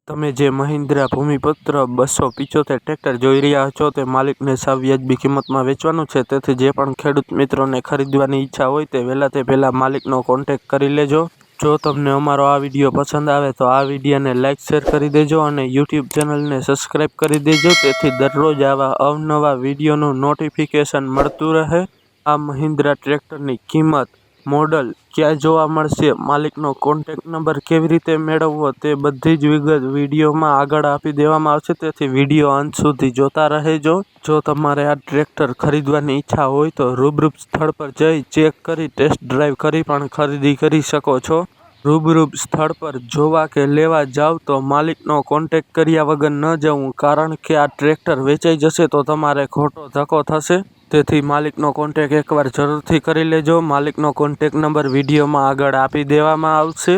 તમે જે મહિન્દ્રા ભૂમિપુત્ર 275 ટ્રેક્ટર જોઈ રહ્યા છો તે માલિકને સાવ વ્યાજબી કિંમતમાં વેચવાનું છે. તેથી જે પણ ખેડૂત મિત્રોને ખરીદવાની ઈચ્છા હોય તે વહેલા તે પહેલાં માલિકનો કોન્ટેક્ટ કરી લેજો. જો તમને અમારો આ વિડીયો પસંદ આવે તો આ વિડીયોને લાઇક શેર કરી દેજો અને યુટ્યુબ ચેનલને સબસ્ક્રાઈબ કરી દેજો, તેથી દરરોજ આવા અવનવા વિડીયોનું નોટિફિકેશન મળતું રહે. આ મહિન્દ્રા ટ્રેક્ટરની કિંમત, મોડલ, ક્યાં જોવા મળશે, માલિકનો કોન્ટેક્ટ નંબર કેવી રીતે મેળવવો તે બધી જ વિગત વિડીયોમાં આગળ આપી દેવામાં આવશે, તેથી વિડીયો અંત સુધી જોતા રહેજો. જો તમારે આ ટ્રેક્ટર ખરીદવાની ઈચ્છા હોય તો રૂબરૂ સ્થળ પર જઈ ચેક કરી ટેસ્ટ ડ્રાઈવ કરી પણ ખરીદી કરી શકો છો. રૂબરૂ સ્થળ પર જોવા કે લેવા જાવ તો માલિકનો કોન્ટેક્ટ કર્યા વગર ન જવું, કારણ કે આ ટ્રેક્ટર વેચાઈ જશે તો તમારે ખોટો ધક્કો થશે. તેથી માલિકનો કોન્ટેક્ટ એકવાર જરૂરથી કરી લેજો. માલિકનો કોન્ટેક્ટ નંબર વિડીયોમાં આગળ આપી દેવામાં આવશે.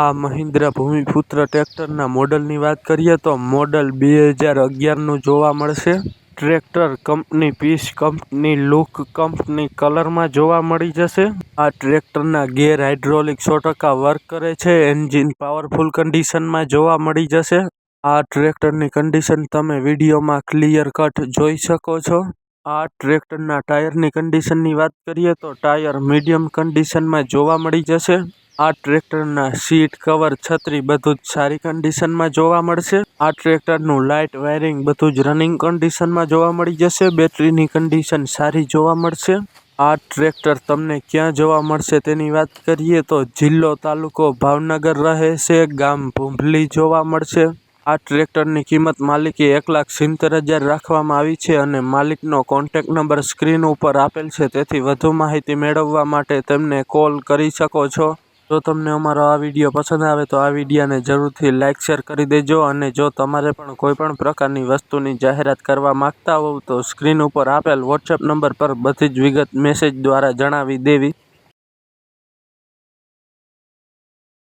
આ મહિન્દ્રા ભૂમિપુત્ર ટ્રેક્ટરના મોડલની વાત કરીએ તો મોડલ 2011નું જોવા મળશે. Tractor company piece, company look, company કલરમાં જોવા મળી જશે. આ ટ્રેક્ટરના ગેર હાઇડ્રોલિક 100% વર્ક કરે છે. એન્જિન પાવરફુલ કન્ડિશનમાં જોવા મળી જશે. આ ટ્રેક્ટરની કન્ડિશન તમે વિડીયોમાં ક્લિયર કટ જોઈ શકો છો. આ ટ્રેક્ટરના ટાયરની કન્ડિશનની વાત કરીએ તો ટાયર મીડિયમ કન્ડિશનમાં જોવા મળી જશે. આ ટ્રેક્ટરના સીટ કવર, છત્રી બધું જ સારી કન્ડિશનમાં જોવા મળશે. આ ટ્રેક્ટરનું લાઇટ વાયરિંગ બધું જ રનિંગ કન્ડિશનમાં જોવા મળી જશે. બેટરીની કન્ડિશન સારી જોવા મળશે. આ ટ્રેક્ટર તમને ક્યાં જોવા મળશે તેની વાત કરીએ તો જિલ્લો તાલુકો ભાવનગર રહેશે, ગામ ભૂંભલી જોવા મળશે. આ ટ્રેક્ટરની કિંમત માલિકે 1,70,000 રાખવામાં આવી છે અને માલિકનો કોન્ટેક્ટ નંબર સ્ક્રીન ઉપર આપેલ છે, તેથી વધુ માહિતી મેળવવા માટે તેમને કોલ કરી શકો છો. જો તમને અમારો આ વિડીયો પસંદ આવે તો આ વિડીયોને જરૂરથી લાઇક શેર કરી દેજો અને જો તમારે પણ કોઈપણ પ્રકારની વસ્તુની જાહેરાત કરવા માંગતા હોવ તો સ્ક્રીન ઉપર આપેલ વોટ્સએપ નંબર પર બધી જ વિગત મેસેજ દ્વારા જણાવી દેવી.